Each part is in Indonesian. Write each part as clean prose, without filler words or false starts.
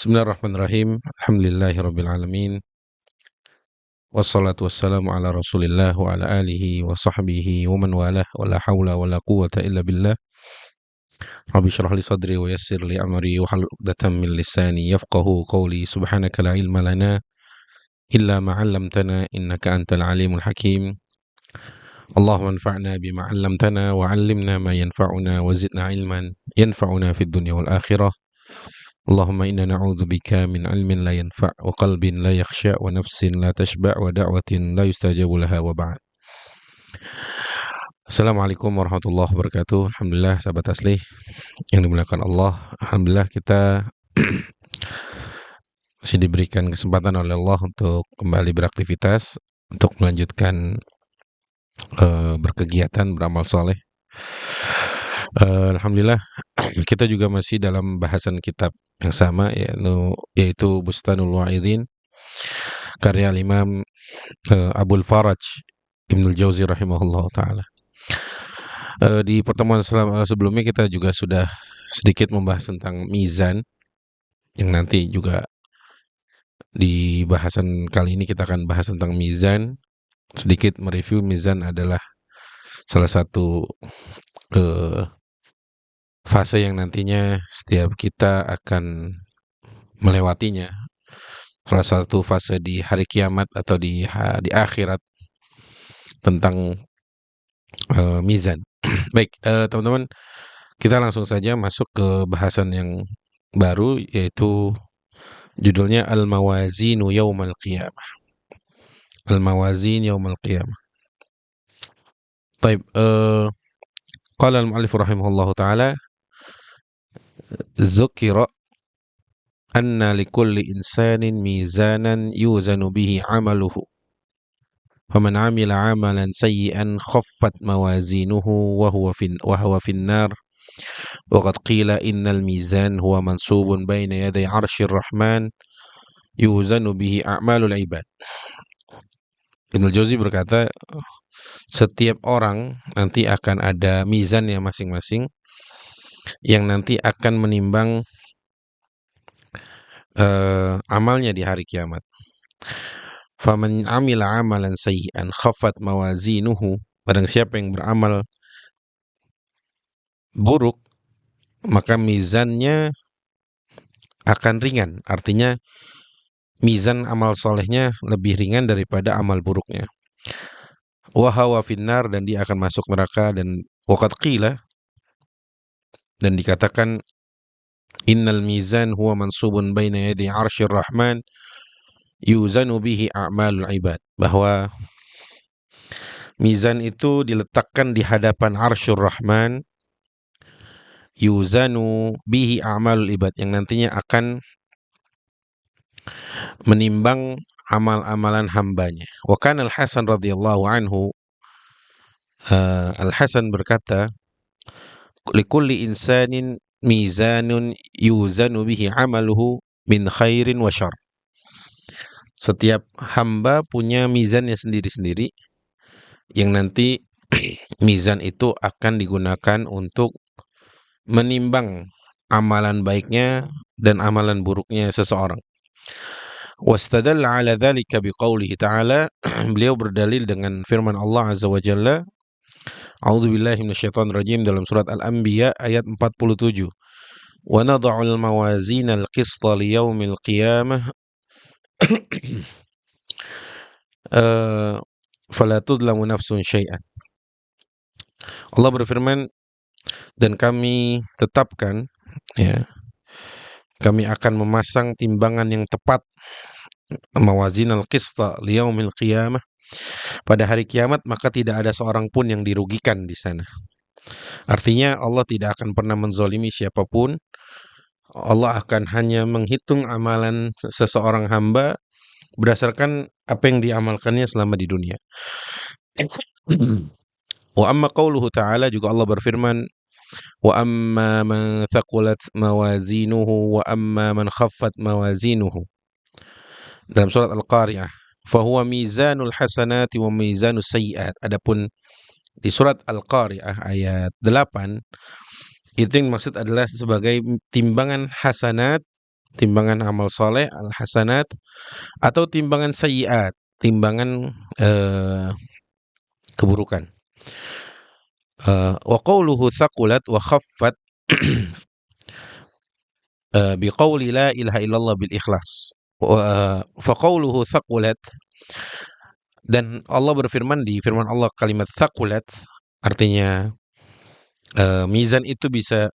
Bismillahirrahmanirrahim. Alhamdulillahirabbil alamin. Wassalatu wassalamu ala Rasulillah wa ala alihi wa sahbihi wa man walah wa la haula wa la quwwata illa billah. Rabbi shrah li sadri wa yassir li amri wa hlul 'uqdatam min lisani yafqahu qawli. Subhanaka la ilma lana illa ma 'allamtana innaka antal alimul hakim. Allahumma anfa'na bima 'allamtana wa 'allimna ma yanfa'una wa zidna ilman yanfa'una fid dunya wal akhirah. Allahumma inna na'udzubika min ilmin la yanfa' wa qalbin la yakhsha wa nafsin la tashba' wa da'watin la yustajabu laha wa ba'd. Assalamualaikum warahmatullahi wabarakatuh. Alhamdulillah sahabat asli yang dimuliakan Allah. Alhamdulillah kita masih diberikan kesempatan oleh Allah untuk kembali beraktivitas, untuk melanjutkan berkegiatan, beramal soleh. Alhamdulillah kita juga masih dalam bahasan kitab yang sama, yaitu Bustanul Wa'idhin karya Imam Abul Faraj Ibnul Jauzi rahimahullah ta'ala. Di pertemuan sebelumnya kita juga sudah sedikit membahas tentang mizan, yang nanti juga di bahasan kali ini kita akan bahas tentang mizan. Sedikit mereview, mizan adalah salah satu fase yang nantinya setiap kita akan melewatinya. Salah satu fase di hari kiamat atau di akhirat tentang mizan. Baik, teman-teman, kita langsung saja masuk ke bahasan yang baru, yaitu judulnya Al-Mawazinu Yawmal Qiyamah. Al-Mawazin Yawmal Qiyamah. Baik, qala al-mu'allif rahimahullahu ta'ala, dzukira anna likulli insanin mizanan yuzanu bihi 'amaluhu. Faman 'amila 'amalan sayyi'an khaffat mawazinuhu wa huwa fin-nar. Wa qad qila innal mizan huwa mansubun baina yaday 'arsyir rahman yuzanu bihi a'malul 'ibad. Ibnu Jauzi berkata, setiap orang nanti akan ada mizannya masing-masing yang nanti akan menimbang amalnya di hari kiamat. Faman amila amalan sayyi'an khaffat mawazinuhu. Barang siapa yang beramal buruk, maka mizannya akan ringan. Artinya mizan amal solehnya lebih ringan daripada amal buruknya. Wa huwa finnar, dan dia akan masuk neraka. Dan waqad qila, dan dikatakan, innal mizan huwa mansubun baina yadi 'arsyir rahman yuzanu bihi a'malul 'ibad. Bahwa mizan itu diletakkan di hadapan 'arsyur rahman, yuzanu bihi a'malul 'ibad, yang nantinya akan menimbang amal-amalan hambanya. Wa kana Al-Hasan radhiyallahu anhu, Al-Hasan berkata, likulli insanin mizanun yuzanu bihi amaluhu min khairin wa syarr. Setiap hamba punya mizannya sendiri-sendiri, yang nanti mizan itu akan digunakan untuk menimbang amalan baiknya dan amalan buruknya seseorang. Wastadalla ala dzalika biqaulihi ta'ala, beliau berdalil dengan firman Allah azza wa jalla, a'udzubillahi minasyaitonir rajim, dalam surat Al-Anbiya ayat 47. Wa nad'ul mawazinal qista liyaumil qiyamah fala tudlamu nafsun syai'an. Allah berfirman, dan kami tetapkan, kami akan memasang timbangan yang tepat, mawazinal qista liyaumil qiyamah, pada hari kiamat, maka tidak ada seorang pun yang dirugikan di sana. Artinya Allah tidak akan pernah menzalimi siapapun. Allah akan hanya menghitung amalan seseorang hamba berdasarkan apa yang diamalkannya selama di dunia. Wa amma qauluhu ta'ala, juga Allah berfirman, wa amma man thaqulat mawazinuhu wa amma man khaffat mawazinuhu, dalam surat Al-Qari'ah, fahuwa mizanul hasanati wa mizanus sayyi'at. Adapun di surat Al-Qari'ah ayat 8, itu yang maksud adalah sebagai timbangan hasanat timbangan amal soleh al-hasanat, atau timbangan sayyiat, timbangan keburukan. Wa qawluhu thaqulat wa khaffat biqauli la ilaha illallah bil ikhlas. Fa qawluhu thaqulat, dan Allah berfirman di firman Allah kalimat thaqulat artinya mizan itu bisa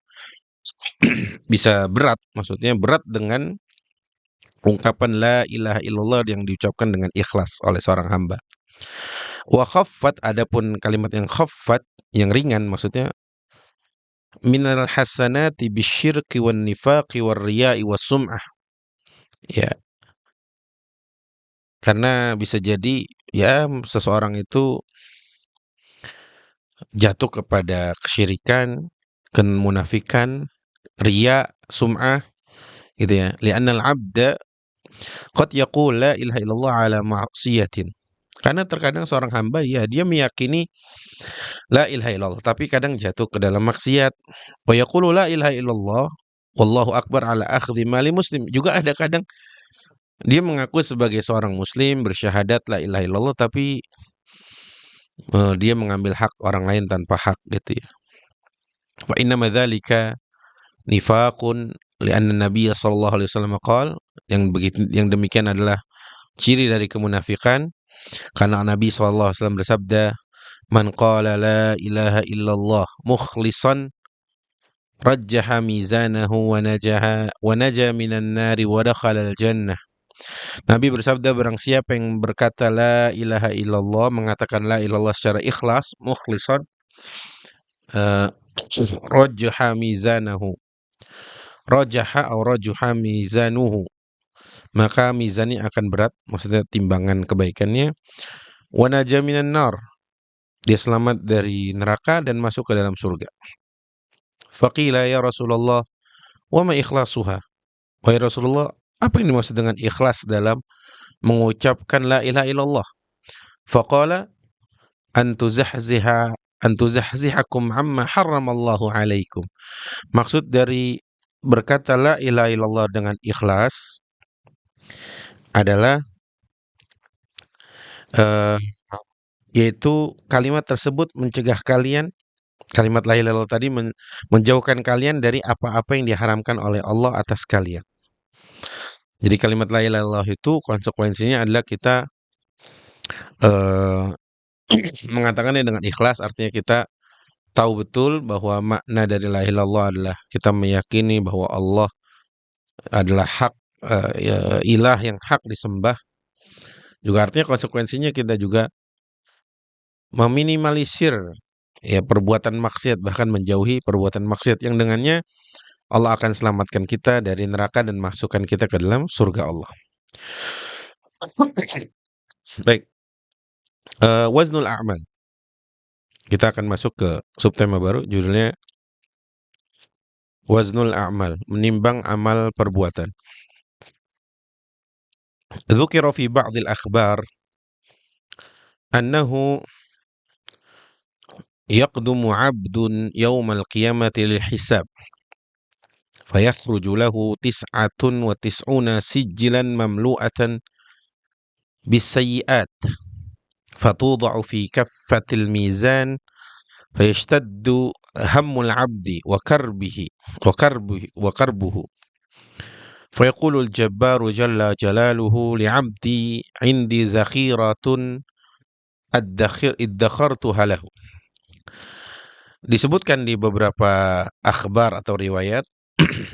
berat, maksudnya berat dengan ungkapan la ilaha illallah yang diucapkan dengan ikhlas oleh seorang hamba. Wa khaffat, adapun kalimat yang khaffat yang ringan maksudnya minal hasanati bisyirki wan nifaqi war riya'i was sum'ah. Ya, karena bisa jadi ya seseorang itu jatuh kepada kesyirikan, kemunafikan, riya, sum'ah gitu ya. Li'annal 'abda qad yaqul la ilaha illallah ala ma'siyatin. Karena terkadang seorang hamba ya dia meyakini la ilaha illallah tapi kadang jatuh ke dalam maksiat. Wa yaqulu la ilaha illallah wallahu akbar ala akhdhi mali muslim. Juga ada kadang dia mengaku sebagai seorang muslim, bersyahadat la ilaha illallah tapi dia mengambil hak orang lain tanpa hak gitu ya. Wa inna madzalika nifaqun li'anna Nabiy sallallahu alaihi wasallam qala, yang demikian adalah ciri dari kemunafikan karena Nabi sallallahu alaihi wasallam bersabda, man qala la ilaha illallah mukhlishan rajjaha mizanahu wa naja minan nari wa dakhala al-jannah. Nabi bersabda, barang siapa yang berkata la ilaha illallah, mengatakan la ilallah secara ikhlas, mukhlishan, rajjaha mizanahu, rajaha atau rajuha mizanuhu, maka mizannya akan berat, maksudnya timbangan kebaikannya. Wa naja minan nar, dia selamat dari neraka dan masuk ke dalam surga. Faqila ya Rasulullah wa ma ikhlasuha, wahai Rasulullah, apa yang dimaksud dengan ikhlas dalam mengucapkan la ilaha illallah? Faqala antuzahzihakum amma harramallahu alaikum. Maksud dari berkata la ilaha illallah dengan ikhlas adalah yaitu kalimat tersebut mencegah kalian, kalimat la ilaha illallah tadi menjauhkan kalian dari apa-apa yang diharamkan oleh Allah atas kalian. Jadi kalimat la ilaha illallah itu konsekuensinya adalah kita mengatakannya dengan ikhlas, artinya kita tahu betul bahwa makna dari la ilaha illallah adalah kita meyakini bahwa Allah adalah hak, ilah yang hak disembah. Juga artinya konsekuensinya kita juga meminimalisir ya perbuatan maksiat, bahkan menjauhi perbuatan maksiat yang dengannya Allah akan selamatkan kita dari neraka dan masukkan kita ke dalam surga Allah. Baik, waznul a'mal. Kita akan masuk ke subtema baru, judulnya waznul a'mal, menimbang amal perbuatan. Dzukira fi ba'dil akhbar annahu yaqdumu 'abdun yawmal qiyamati lil hisab fayakhruju lahu 99 sijlan mamlu'atan bisayyi'at fatuda'u fi kaffatil mizan fayashtaddu hammul 'abdi wa karbuhu fayaqulu al-jabbaru jalla jalaluhu li'abdi 'indi zakhiratun iddakhartuha lahu. Disebutkan di beberapa akhbar atau riwayat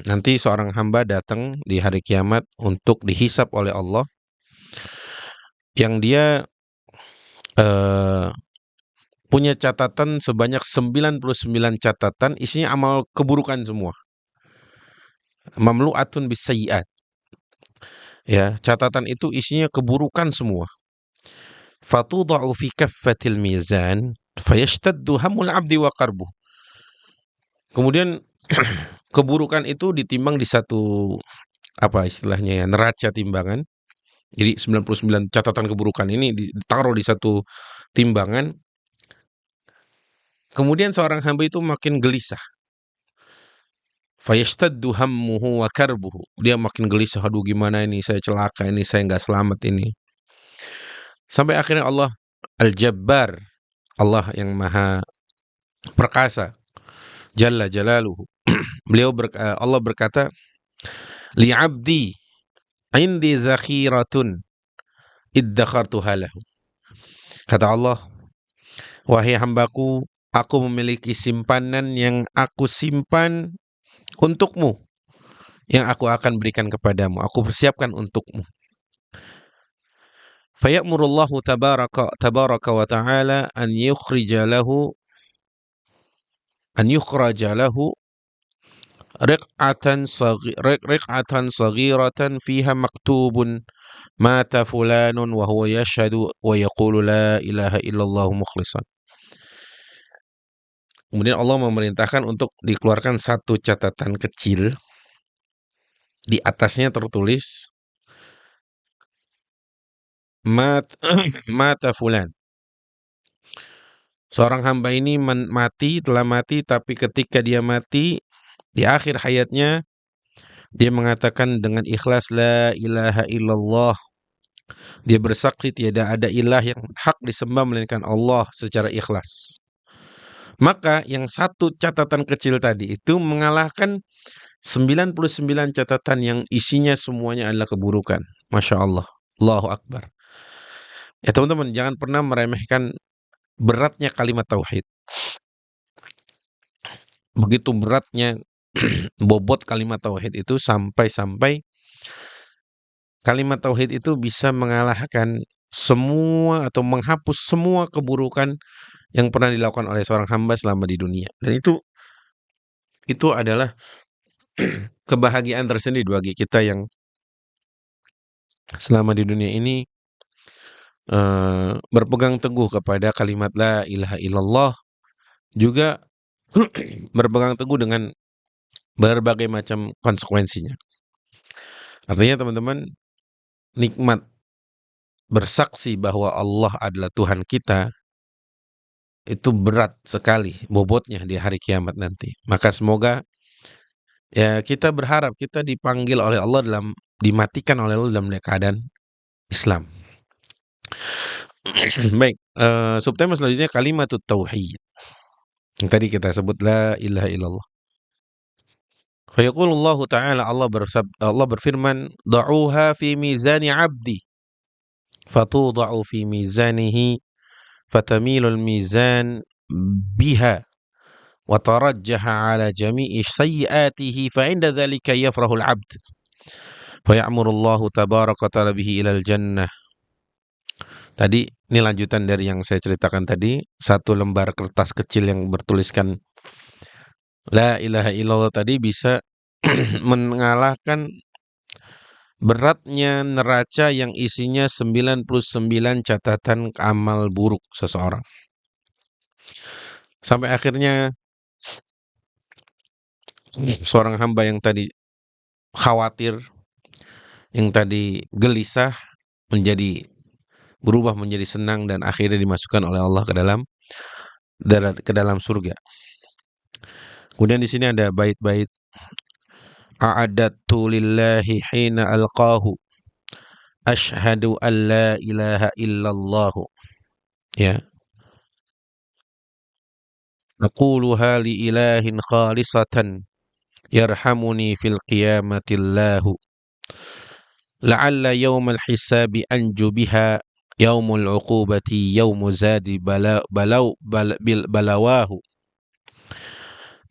nanti seorang hamba datang di hari kiamat untuk dihisap oleh Allah yang dia punya catatan sebanyak 99 catatan, isinya amal keburukan semua. Mamlu'atun bisayyi'at. Ya, catatan itu isinya keburukan semua. Fatuda'u fi kaffatil mizan fayashtaddu hammul 'abdi wa qarbuh. Kemudian keburukan itu ditimbang di satu, apa istilahnya ya, neraca timbangan. Jadi 99 catatan keburukan ini ditaruh di satu timbangan. Kemudian seorang hamba itu makin gelisah. Fayashtaddu hammuhu wa karbuhu. Dia makin gelisah, aduh gimana ini, saya celaka ini, saya nggak selamat ini. Sampai akhirnya Allah Al-Jabbar, Allah yang maha perkasa, Jalla Jalaluhu. Allah berkata, li'abdi indi zakhiratun iddakhartuha lahu. Kata Allah, wahai hambaku, aku memiliki simpanan yang aku simpan untukmu, yang aku akan berikan kepadamu, aku persiapkan untukmu. Fayamurullahu tabaraka wa ta'ala an yukhraja lahu riq'atan saghiratan fiha maktubun mata fulanun wa huwa yashhadu wa yaqulu la ilaha illallah mukhlishan. Kemudian Allah memerintahkan untuk dikeluarkan satu catatan kecil. Di atasnya tertulis mata fulan. Seorang hamba ini telah mati, tapi ketika dia mati, di akhir hayatnya, dia mengatakan dengan ikhlas, la ilaha illallah. Dia bersaksi tiada ada ilah yang hak disembah melainkan Allah secara ikhlas. Maka yang satu catatan kecil tadi itu mengalahkan 99 catatan yang isinya semuanya adalah keburukan. Masya Allah. Allahu Akbar. Ya teman-teman, jangan pernah meremehkan beratnya kalimat tauhid. Begitu beratnya bobot kalimat tauhid itu, sampai-sampai kalimat tauhid itu bisa mengalahkan semua atau menghapus semua keburukan yang pernah dilakukan oleh seorang hamba selama di dunia. Dan itu adalah kebahagiaan tersendiri bagi kita yang selama di dunia ini berpegang teguh kepada kalimat la ilaha illallah, juga berpegang teguh dengan berbagai macam konsekuensinya. Artinya teman-teman, nikmat bersaksi bahwa Allah adalah Tuhan kita itu berat sekali bobotnya di hari kiamat nanti. Maka semoga ya kita berharap kita dipanggil oleh Allah dimatikan oleh Allah dalam keadaan Islam. Baik, subtema selanjutnya kalimatut tauhid. Yang tadi kita sebut la ilaha illallah. Fayaqulullahu ta'ala, Allah berfirman, da'uha fi mizani 'abdi fatuda'u fi mizanihi fatamilul mizan biha wa tarajjaha 'ala jami'i sayyi'atihi fa 'inda dhalika yafrahul 'abd faya'murullahu tabaraka ta'ala bihi ilal jannah. Tadi ini lanjutan dari yang saya ceritakan tadi, satu lembar kertas kecil yang bertuliskan la ilaha illallah tadi bisa mengalahkan beratnya neraca yang isinya 99 catatan amal buruk seseorang. Sampai akhirnya seorang hamba yang tadi khawatir, yang tadi gelisah, berubah menjadi senang dan akhirnya dimasukkan oleh Allah ke dalam surga. Kemudian di sini ada bait-bait, a'adattu lillahi hina alqahu ashhadu an la ilaha illallah, ya, aquluha li ilahin khalisatan yarhamuni fil qiyamati allahu la'alla yawmal hisabi anju biha yaumul uqubati yaumu zadi balawahu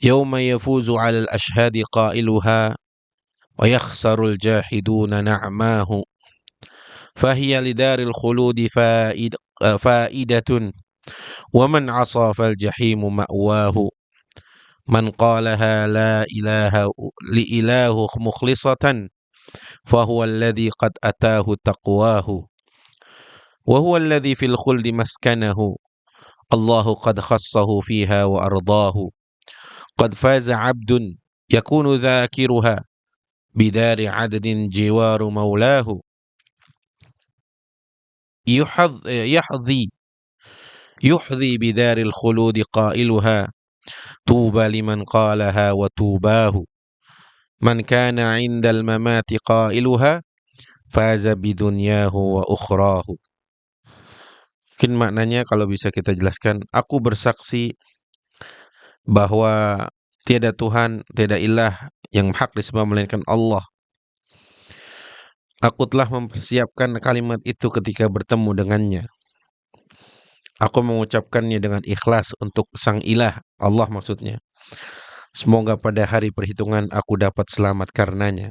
yauma yafuzu 'alal ashhadi qailuha wa yakhsarul jahiduna na'mahu fahiya lidaril khuludi faidatun wa man 'asa fal jahimu ma'wahu man qalaha la ilaha li ilahu mukhlisatan fahuwa alladhi qad atahu taqwahu وهو الذي في الخلد مسكنه الله قد خصه فيها وأرضاه قد فاز عبد يكون ذاكرها بدار عدن جوار مولاه يحظي بدار الخلود قائلها طوبى لمن قالها وتوباه Man kana 'indal mamati qailuha faza bidunyahu wa ukhrahu. Mungkin maknanya kalau bisa kita jelaskan, aku bersaksi bahwa tiada Tuhan, tiada ilah yang hak disembah melainkan Allah. Aku telah mempersiapkan kalimat itu ketika bertemu dengannya. Aku mengucapkannya dengan ikhlas untuk sang ilah, Allah maksudnya. Semoga pada hari perhitungan aku dapat selamat karenanya.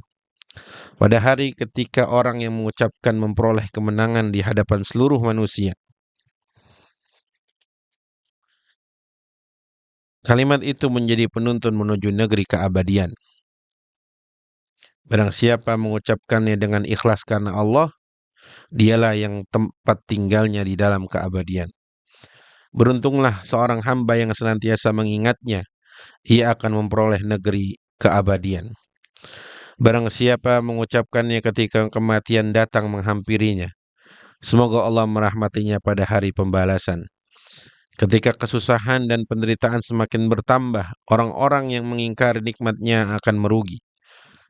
Pada hari ketika orang yang mengucapkan memperoleh kemenangan di hadapan seluruh manusia. Kalimat itu menjadi penuntun menuju negeri keabadian. Barang siapa mengucapkannya dengan ikhlas karena Allah, dialah yang tempat tinggalnya di dalam keabadian. Beruntunglah seorang hamba yang senantiasa mengingatnya, ia akan memperoleh negeri keabadian. Barang siapa mengucapkannya ketika kematian datang menghampirinya, semoga Allah merahmatinya pada hari pembalasan. Ketika kesusahan dan penderitaan semakin bertambah, orang-orang yang mengingkari nikmatnya akan merugi.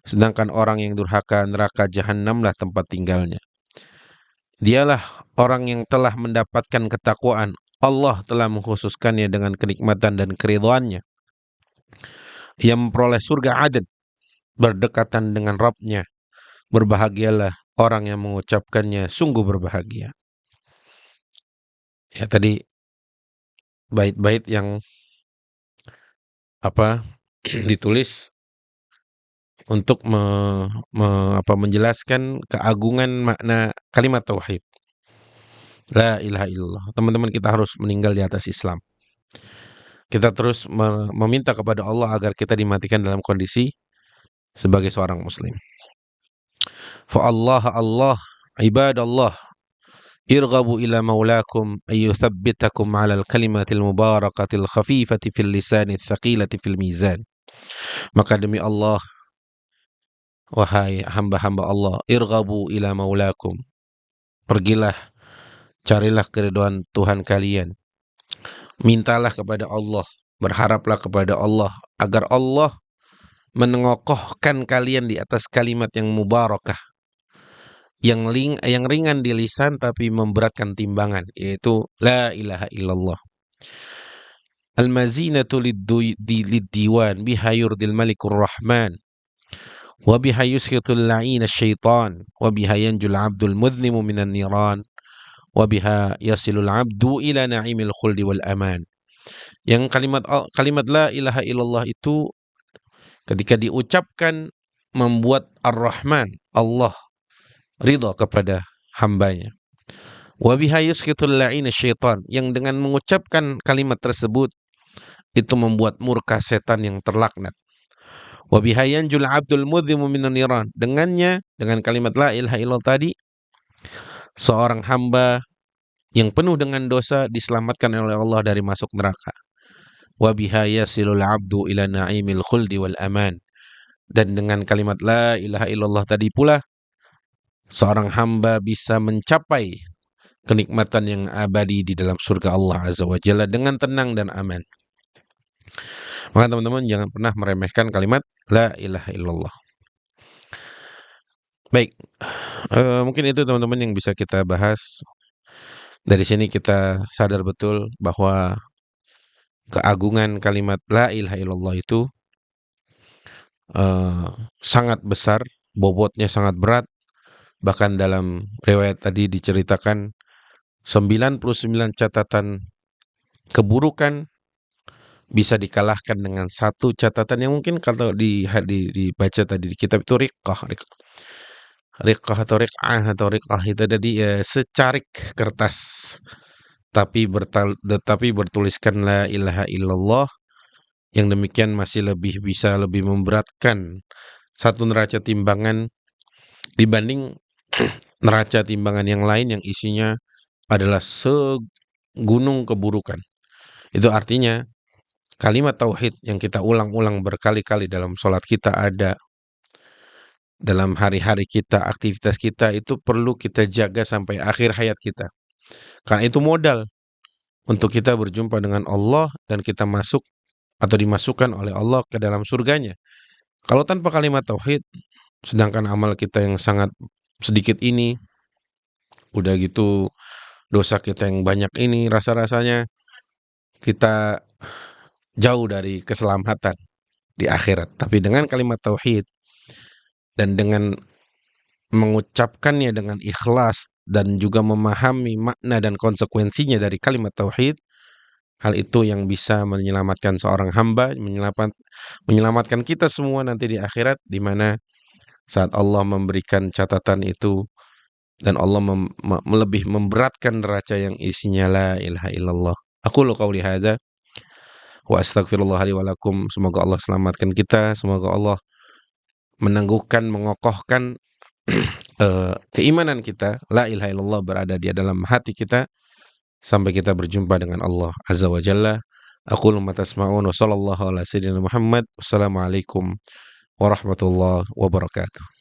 Sedangkan orang yang durhaka, neraka jahanamlah tempat tinggalnya. Dialah orang yang telah mendapatkan ketakwaan. Allah telah mengkhususkannya dengan kenikmatan dan keridhaannya. Ia memperoleh surga Aden, berdekatan dengan Rabb-Nya. Berbahagialah orang yang mengucapkannya, sungguh berbahagia. Ya, tadi bait-bait yang ditulis untuk menjelaskan keagungan makna kalimat tauhid. La ilaha illallah. Teman-teman, kita harus meninggal di atas Islam. Kita terus meminta kepada Allah agar kita dimatikan dalam kondisi sebagai seorang muslim. Fa Allah ibadallah irghabu ila maulakum ayyuthabbitakum ala al-kalimatil mubarakatil khafifati fil lisani thaqilati fil mizan. Maka demi Allah, wahai hamba-hamba Allah, irghabu ila maulakum, pergilah, carilah keridhaan Tuhan kalian. Mintalah kepada Allah, berharaplah kepada Allah agar Allah menengokohkan kalian di atas kalimat yang mubarakah, yang ringan di lisan tapi memberatkan timbangan, yaitu la ilaha illallah. Al-mazinatu lid-diwan biha yurdil malikur rahman wa biha yushitul la'ina syaitan wa biha yanjul abdul mudhnimu minan niran wa biha yasilul abdu ila na'imil khuldi wal aman. Yang kalimat la ilaha illallah itu ketika diucapkan membuat Ar-Rahman, Allah, ridha kepada hambanya. Wa biha yusqitul la'ina syaitan, yang dengan mengucapkan kalimat tersebut itu membuat murka setan yang terlaknat. Wa biha yanjul abdul mudhimu minan niran, dengannya, dengan kalimat la ilaha illallah tadi, seorang hamba yang penuh dengan dosa diselamatkan oleh Allah dari masuk neraka. Wa biha yasilul abdu ila na'imil khuldi wal aman, dan dengan kalimat la ilaha illallah tadi pula seorang hamba bisa mencapai kenikmatan yang abadi di dalam surga Allah Azza wa Jalla dengan tenang dan aman. Maka teman-teman jangan pernah meremehkan kalimat la ilaha illallah. Baik, mungkin itu teman-teman yang bisa kita bahas. Dari sini kita sadar betul bahwa keagungan kalimat la ilaha illallah itu sangat besar, bobotnya sangat berat. Bahkan dalam riwayat tadi diceritakan 99 catatan keburukan bisa dikalahkan dengan satu catatan yang mungkin kalau dibaca tadi di kitab itu riqah atau riqah itu tadi secarik kertas tapi bertuliskan la ilaha illallah, yang demikian masih bisa lebih memberatkan satu neraca timbangan dibanding neraca timbangan yang lain yang isinya adalah segunung keburukan. Itu artinya kalimat tauhid yang kita ulang-ulang berkali-kali dalam sholat kita ada, dalam hari-hari kita, aktivitas kita, itu perlu kita jaga sampai akhir hayat kita. Karena itu modal untuk kita berjumpa dengan Allah dan kita masuk atau dimasukkan oleh Allah ke dalam surganya. Kalau tanpa kalimat tauhid, sedangkan amal kita yang sangat sedikit ini, udah gitu dosa kita yang banyak ini, rasa-rasanya kita jauh dari keselamatan di akhirat. Tapi dengan kalimat tauhid dan dengan mengucapkannya dengan ikhlas dan juga memahami makna dan konsekuensinya dari kalimat tauhid, hal itu yang bisa menyelamatkan seorang hamba, menyelamatkan kita semua nanti di akhirat, di mana saat Allah memberikan catatan itu dan Allah lebih memberatkan neraca yang isinya la ilaha illallah. Aku lo qauli hadza wa astaghfirullah li wa lakum. Semoga Allah selamatkan kita, semoga Allah menangguhkan, mengokohkan keimanan kita, la ilaha illallah berada di dalam hati kita sampai kita berjumpa dengan Allah Azza wa Jalla. Aku ma tasma'un wa sallallahu ala sayyidina Muhammad. Wassalamualaikum warahmatullahi wabarakatuh.